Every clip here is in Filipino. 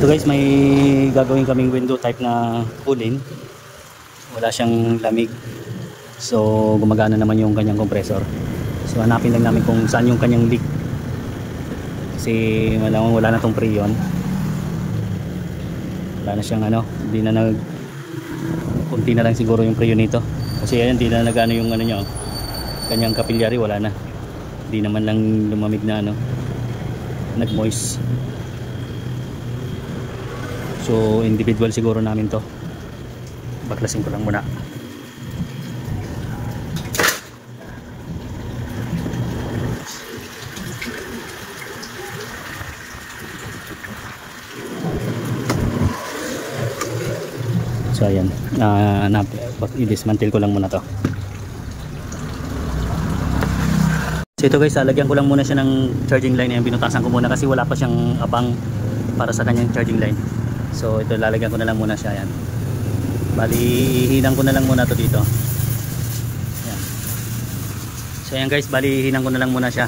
So guys, may gagawin kaming window type na cooling. Wala siyang lamig. So gumagana naman yung kanyang compressor. So hanapin lang namin kung saan yung kanyang leak. Kasi malamang wala na tong preyon. Wala na siyang hindi na kunti na lang siguro yung preyon nito. Kasi ayan, hindi na nagano yung niya, kanyang capillary, wala na. Hindi naman lang lumamig na nag-moist. So individual siguro namin to. Baklasin ko lang muna. So ayan, i-dismantle ko lang muna to. So ito guys, lagyan ko lang muna siya ng charging line. Ayan, binutasan ko muna kasi wala pa siyang abang para sa kanyang charging line. So ito, lalagyan ko na lang muna siya. Ayan, bali hihinang ko na lang muna to dito. Ayan. So ayan guys, bali hihinang ko na lang muna siya.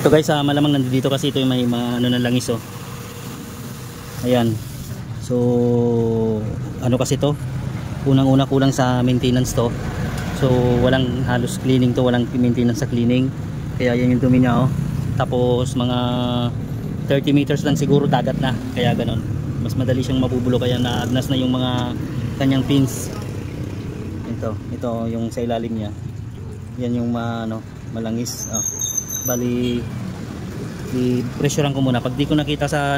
Ito guys, malamang nandito kasi ito yung may mga na langis Ayan. So kasi to, unang-una kulang sa maintenance to. So walang halos cleaning to, walang maintenance sa cleaning. Kaya yan yung dumi niya Tapos mga 30 meters lang siguro dagat na. Kaya ganon. Mas madali siyang mabubulo, kaya naagnas na yung mga kanyang pins. Ito yung sa ilalim niya. Yan yung malangis. Bali i-pressurean ko muna. Pag di ko nakita sa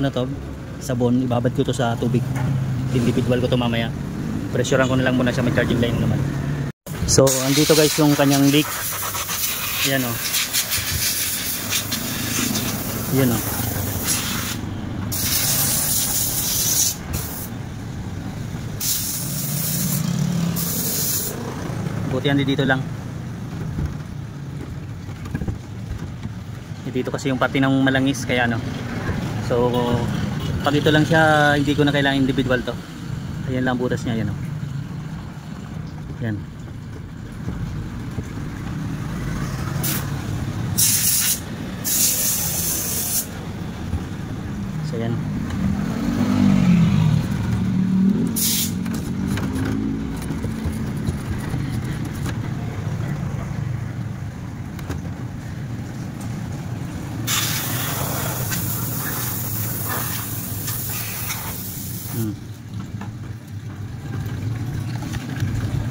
sabon, ibabad ko to sa tubig. Individual ko to mamaya. Pressurean ko na lang muna siya, may charging line naman. So andito guys yung kanyang leak. Ayan Ayan buti yan dito lang. Dito kasi yung parte ng malangis, kaya so pag ito lang siya, hindi ko na kailangan individual to. Ayan lang butas niya. Yan. So yan.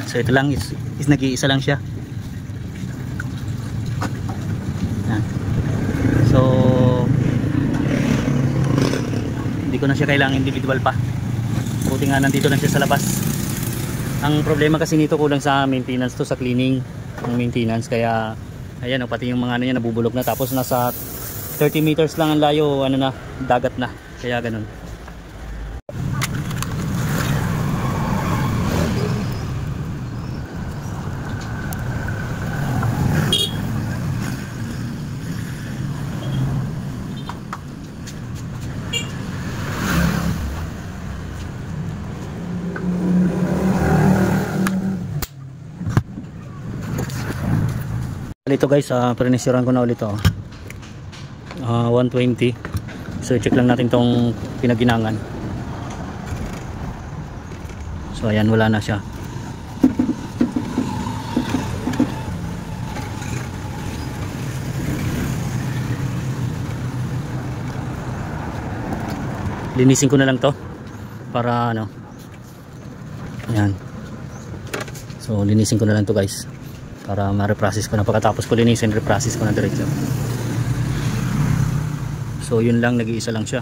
So ito lang is nag-iisa lang siya. So hindi ko na siya kailangan individual pa. Buti nga nandito lang siya sa labas. Ang problema kasi nito, kulang sa maintenance to, sa cleaning ng maintenance. Kaya ayan pati yung mga niya nabubulok na. Tapos nasa 30 meters lang ang layo, dagat na. Kaya ganun. Ito guys, pinisyuran ko na ulit 120. So check lang natin tong pinaginangan. So ayan, wala na siya. Linisin ko na lang to para ayan. So linisin ko na lang to guys para ma-reprocess ko na. Pagkatapos ko linisin, reprocess ko na diretso. So yun lang, nag-iisa lang siya.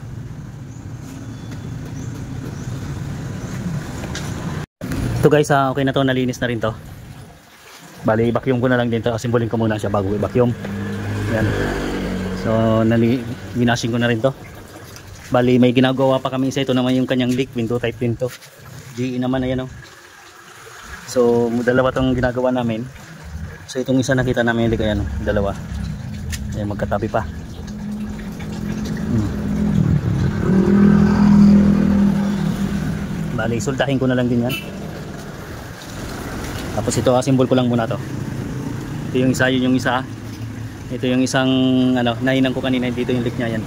Ito guys, okay na to, nalinis na rin to. Bali, i-vacuum ko na lang din to. Asimbolin ko muna siya bago i-vacuum. Yan. So ginashing ko na rin to. Bali, may ginagawa pa kami isa. Ito naman yung kanyang leak, window type din to. GE naman na yan, oh. So dalawa tong ginagawa namin. So itong isa nakita namin, hindi kaya no, dalawa. Ayan, magkatabi pa. Bali, sultahin ko na lang din yan. Tapos ito, simbol ko lang muna to. Ito yung isa, yun yung isa. Ito yung isang ano, nahinang ko kanina, dito yung leak niya, yan.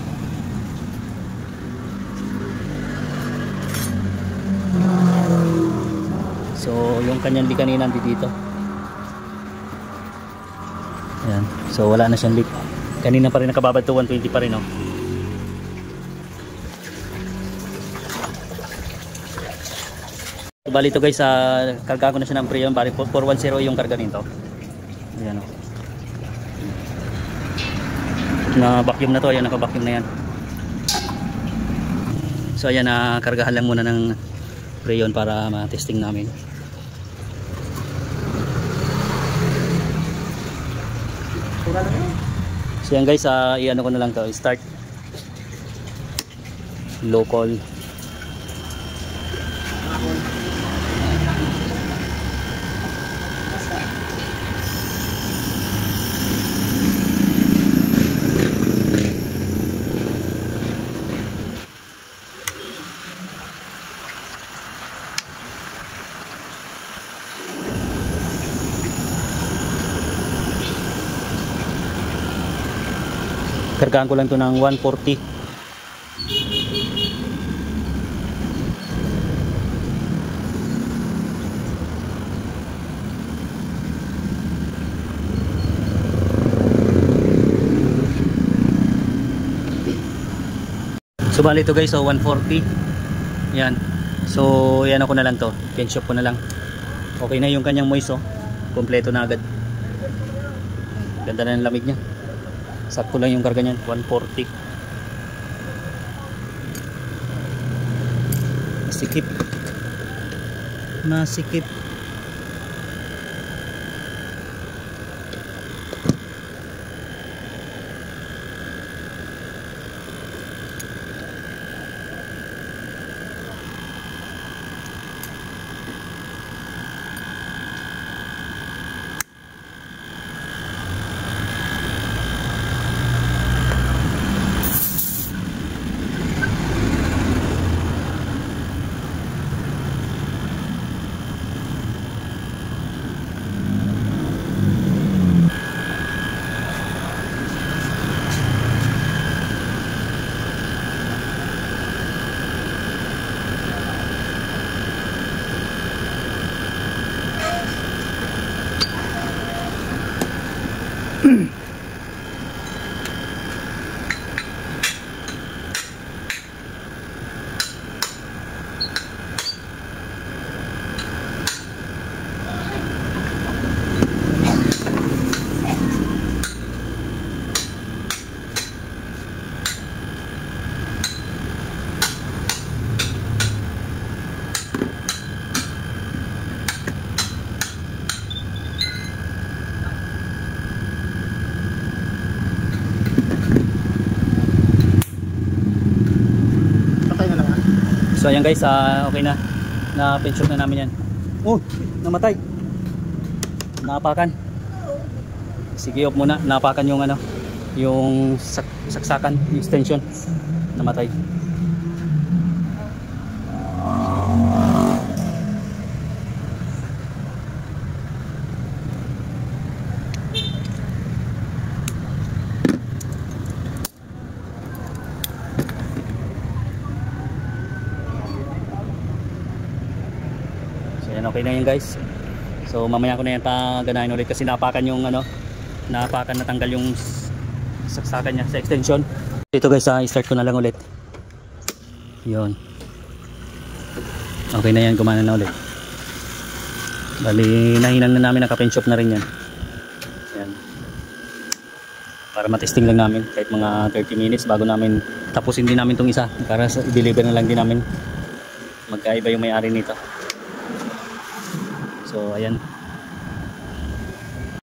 So yung kanyang leak kanina dito. Ayan. So wala na siyang leak. Kanina pa rin nakababad to, 120 pa rin, oh. Bali ito guys, karga ko na siya ng Freon. Bali 410 yung karga nito. Ayan, oh. Na vacuum na to, ayan, naka-vacuum na yan. So ayan, kargahan lang muna ng Freon para ma-testing namin. So yan guys, i-ano ko na lang to, start local. Kargaan ko lang to ng 140. So bali ito guys, so 140. Yan. So yan ako na lang to. Paint shop ko na lang. Okay na yung kanyang moist, oh. Kompleto na agad. Ganda na ng lamig niya. Sakto lang yung karga niyan, 140. Masikip. Masikip. So ayan guys, okay na. Na-paint shop na namin yan. Oh, namatay. Napakan. Sige, off muna. Napakan yung ano, yung saksakan, yung extension. Namatay. Okay na yan guys. So mamaya ko na yan paganahin ulit kasi napakan yung ano, napakan, natanggal yung saksakan niya sa extension. Ito guys, i-start ko na lang ulit. Yun. Okay na yan, gumana na ulit. Bali, nahinang na namin, naka-pen shop na rin yan. Yan. Para matesting lang namin kahit mga 30 minutes bago namin tapusin din namin tong isa para i-deliver na lang din namin. Magkaiba yung may-ari nito. So ayan.